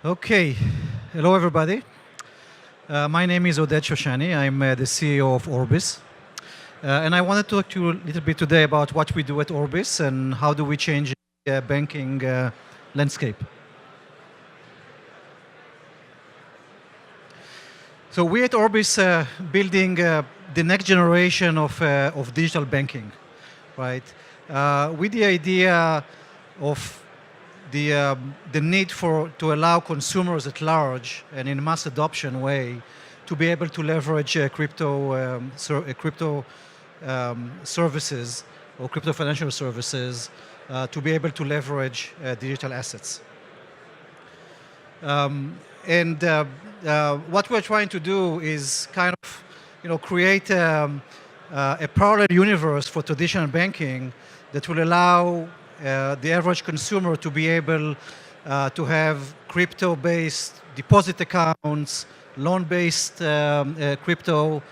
Okay, hello everybody. My name is Oded Shoshani. I'm the CEO of Orbise. And I wanted to talk to you a little bit today about what we do at Orbise and how do we change the banking landscape. So we at Orbis building the next generation of digital banking, right? With the idea of the need to allow consumers at large and in mass adoption way to be able to leverage crypto services or crypto financial services to be able to leverage digital assets. And what we're trying to do is kind of, create a parallel universe for traditional banking that will allow the average consumer to be able to have crypto-based deposit accounts, loan-based crypto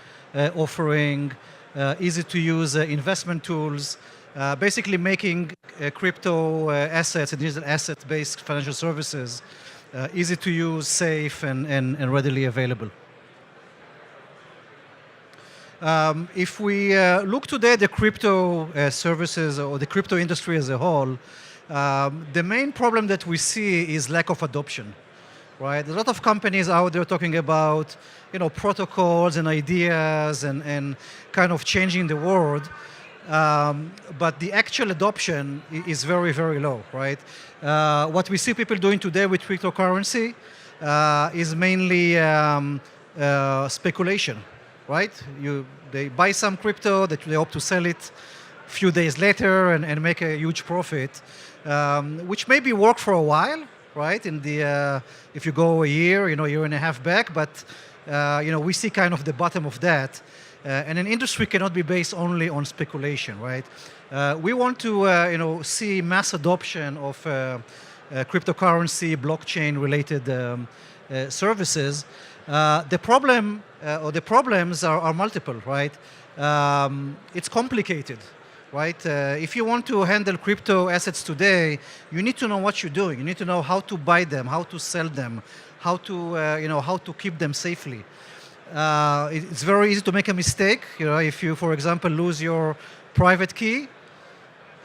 offering, easy-to-use investment tools, basically making crypto assets and digital asset-based financial services easy to use, safe, and readily available. If we look today at the crypto services or the crypto industry as a whole, the main problem that we see is lack of adoption, right? A lot of companies out there talking about, protocols and ideas and kind of changing the world. But the actual adoption is very, very low, right? What we see people doing today with cryptocurrency is mainly speculation, right? They buy some crypto, that they hope to sell it a few days later and make a huge profit, which maybe work for a while, right? If you go a year, year and a half back, but we see kind of the bottom of that. And an industry cannot be based only on speculation, right? We want to, see mass adoption of cryptocurrency, blockchain-related services. The problem or the problems are multiple, right? It's complicated, right? If you want to handle crypto assets today, you need to know what you're doing. You need to know how to buy them, how to sell them, how to, how to keep them safely. It's very easy to make a mistake. If you, for example, lose your private key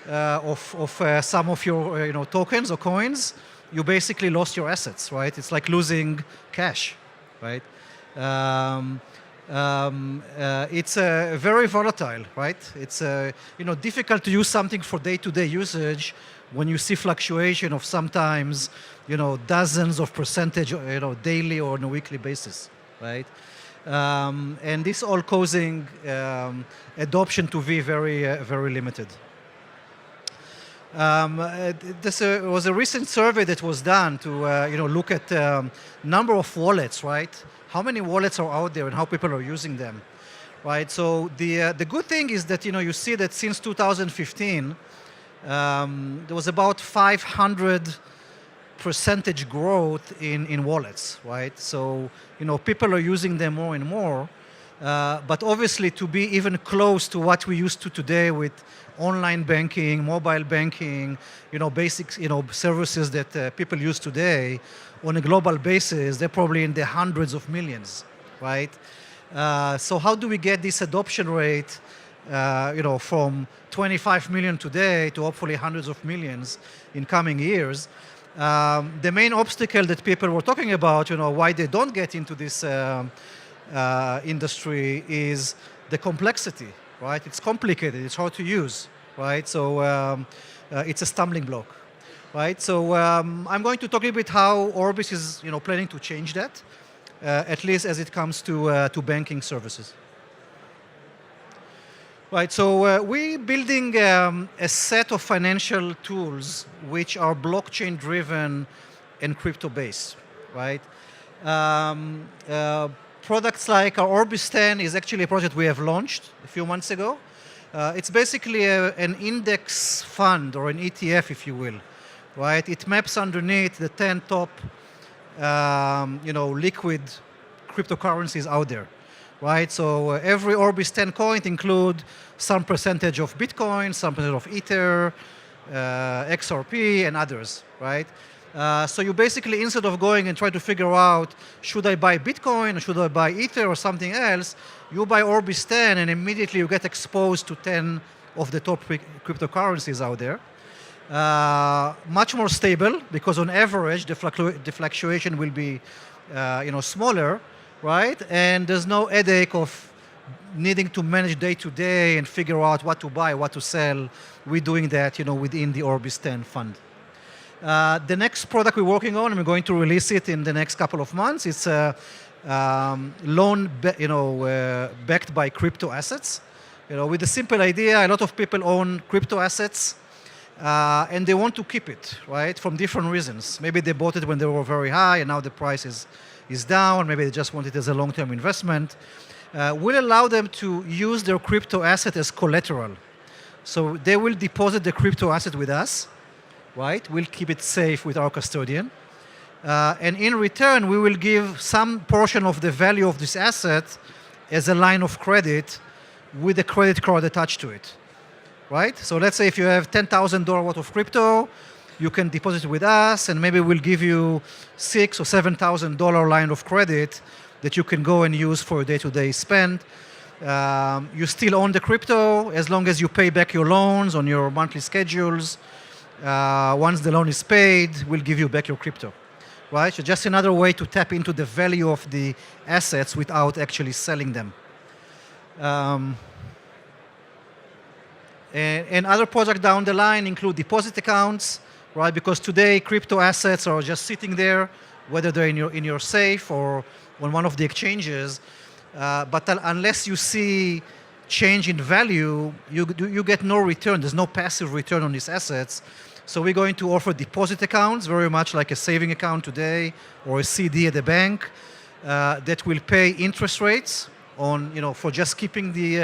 of some of your tokens or coins, you basically lost your assets, right? It's like losing cash, right? It's very volatile, right? It's difficult to use something for day-to-day usage when you see fluctuation of sometimes dozens of percentage daily or on a weekly basis, right? And this all causing adoption to be very, very limited. There was a recent survey that was done to look at number of wallets, right? How many wallets are out there and how people are using them, right? So the good thing is that you see that since 2015 there was about 500% growth in wallets, right? So people are using them more and more. But obviously, to be even close to what we used to today with online banking, mobile banking, basic services that people use today on a global basis, they're probably in the hundreds of millions, right? So how do we get this adoption rate, from 25 million today to hopefully hundreds of millions in coming years? The main obstacle that people were talking about, why they don't get into this industry is the complexity, right? It's complicated, it's hard to use, right? So it's a stumbling block, right? So I'm going to talk a little bit how Orbis is, planning to change that, at least as it comes to banking services. Right, so we're building a set of financial tools which are blockchain-driven and crypto-based, right? Products like our Orbis 10 is actually a project we have launched a few months ago. It's basically an index fund or an ETF, if you will, right? It maps underneath the 10 top, liquid cryptocurrencies out there, right? So every Orbis 10 coin include some percentage of Bitcoin, some percentage of Ether, XRP, and others, right? So you basically, instead of going and try to figure out, should I buy Bitcoin or should I buy Ether or something else, you buy Orbis 10 and immediately you get exposed to 10 of the top cryptocurrencies out there. Much more stable because on average the fluctuation will be smaller, right? And there's no headache of needing to manage day to day and figure out what to buy, what to sell. We're doing that within the Orbis 10 fund. The next product we're working on, and we're going to release it in the next couple of months, it's a loan backed by crypto assets. With the simple idea, a lot of people own crypto assets and they want to keep it, right, from different reasons. Maybe they bought it when they were very high and now the price is down. Maybe they just want it as a long-term investment. We'll allow them to use their crypto asset as collateral. So they will deposit the crypto asset with us, right? We'll keep it safe with our custodian. And in return, we will give some portion of the value of this asset as a line of credit with a credit card attached to it, right? So let's say if you have $10,000 worth of crypto, you can deposit it with us, and maybe we'll give you $6,000 or $7,000 line of credit that you can go and use for a day-to-day spend. You still own the crypto as long as you pay back your loans on your monthly schedules. Once the loan is paid, we'll give you back your crypto, right? So just another way to tap into the value of the assets without actually selling them. And other projects down the line include deposit accounts, right? Because today crypto assets are just sitting there, whether they're in your safe or on one of the exchanges. But unless you see change in value, you get no return. There's no passive return on these assets. So we're going to offer deposit accounts, very much like a saving account today or a CD at the bank, that will pay interest rates on, for just keeping the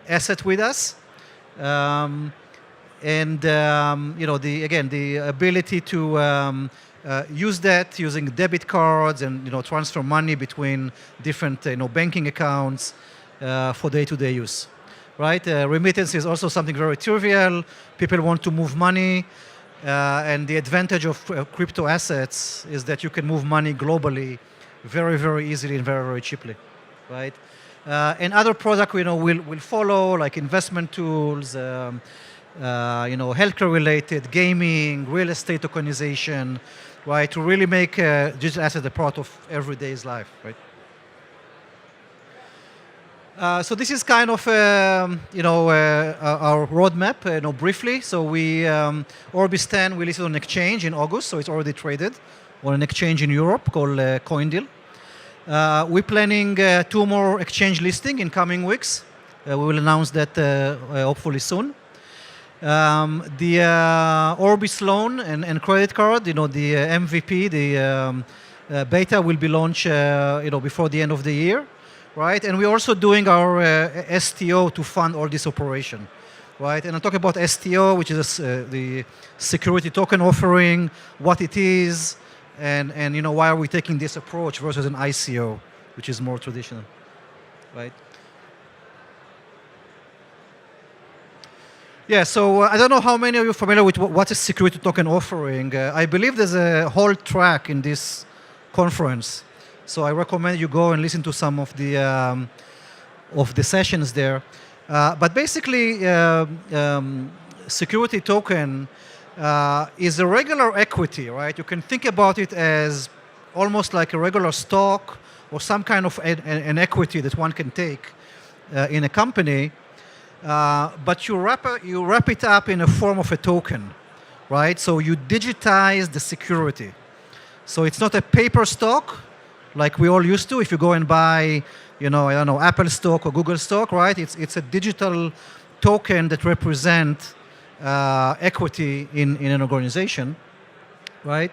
asset with us. The ability to use that using debit cards and transfer money between different banking accounts for day-to-day use, right? Remittance is also something very trivial. People want to move money, and the advantage of crypto assets is that you can move money globally very, very easily and very, very cheaply, right? And other products will follow, like investment tools, healthcare-related, gaming, real estate tokenization, right? To really make digital asset a part of everyday's life, right? So this is kind of our roadmap, briefly. So we Orbis 10 we listed on exchange in August, so it's already traded on an exchange in Europe called CoinDeal. We're planning 2 more exchange listing in coming weeks. We will announce that hopefully soon. The Orbis loan and credit card, the MVP, the beta will be launched, before the end of the year, right? And we're also doing our STO to fund all this operation, right? And I'll talk about STO, which is the security token offering, what it is, and why are we taking this approach versus an ICO, which is more traditional, right? Yeah, so I don't know how many of you are familiar with what is security token offering. I believe there's a whole track in this conference, so I recommend you go and listen to some of the sessions there. But basically, security token is a regular equity, right? You can think about it as almost like a regular stock or some kind of an equity that one can take in a company. But you wrap it up in a form of a token, right? So you digitize the security. So it's not a paper stock like we all used to. If you go and buy, Apple stock or Google stock, right? It's a digital token that represents equity in an organization, right?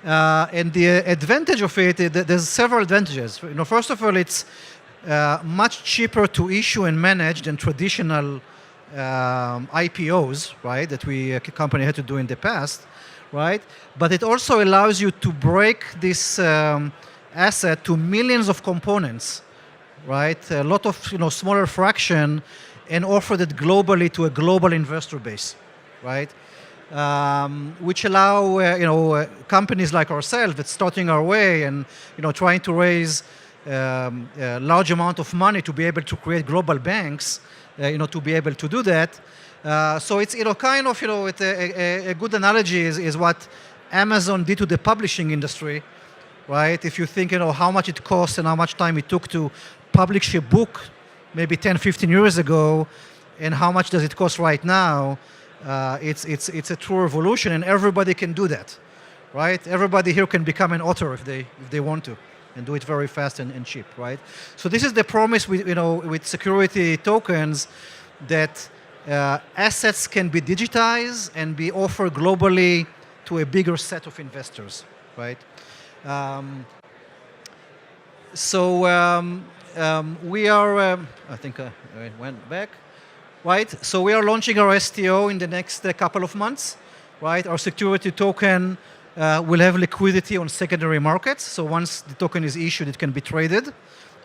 And the advantage of it, there's several advantages. First of all, it's much cheaper to issue and manage than traditional IPOs, right, that a company had to do in the past, right? But it also allows you to break this asset to millions of components, right? A lot of smaller fraction, and offer that globally to a global investor base, right? which allow companies like ourselves that's starting our way and trying to raise a large amount of money to be able to create global banks, to be able to do that. So it's kind of a good analogy is what Amazon did to the publishing industry, right? If you think how much it costs and how much time it took to publish a book maybe 10, 15 years ago, and how much does it cost right now, it's a true revolution, and everybody can do that, right? Everybody here can become an author if they want to, and do it very fast and cheap, right? So this is the promise with security tokens, that assets can be digitized and be offered globally to a bigger set of investors, right? We are, I think I went back, right? So we are launching our STO in the next couple of months, right? Our security token will have liquidity on secondary markets. So once the token is issued, it can be traded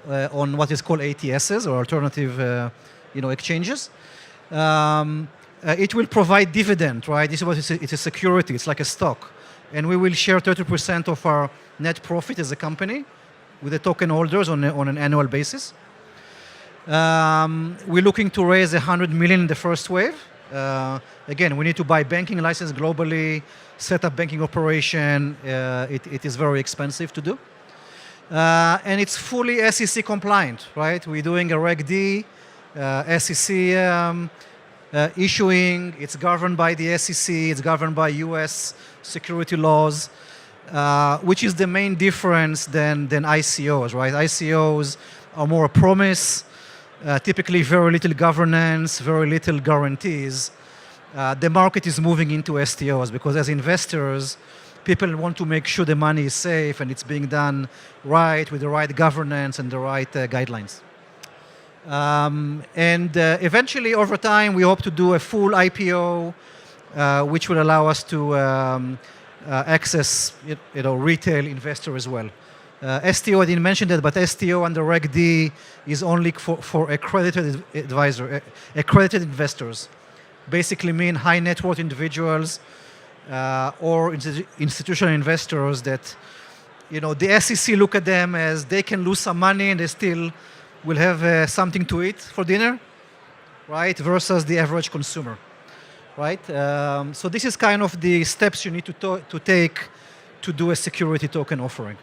on what is called ATSs, or alternative exchanges. It will provide dividend, right? This is what it's a security. It's like a stock. And we will share 30% of our net profit as a company with the token holders on an annual basis. We're looking to raise 100 million in the first wave. Again, we need to buy banking license globally, set up banking operation. It is very expensive to do. And it's fully SEC compliant, right? We're doing a Reg D, SEC issuing. It's governed by the SEC. It's governed by US security laws, which is the main difference than ICOs, right? ICOs are more a promise, typically very little governance, very little guarantees. The market is moving into STOs because as investors, people want to make sure the money is safe and it's being done right with the right governance and the right guidelines. Eventually, over time, we hope to do a full IPO, which will allow us to access retail investor as well. STO, I didn't mention that, but STO under Reg D is only for accredited accredited investors. Basically mean high net worth individuals or institutional investors that, the SEC look at them as they can lose some money and they still will have something to eat for dinner, right? Versus the average consumer, right? So this is kind of the steps you need to take to do a security token offering.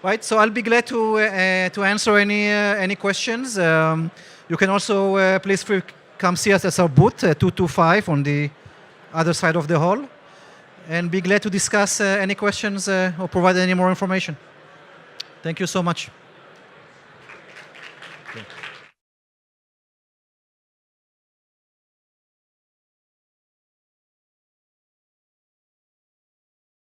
Right, so I'll be glad to answer any questions. You can also please come see us at our booth 225 on the other side of the hall, and be glad to discuss any questions or provide any more information. Thank you so much.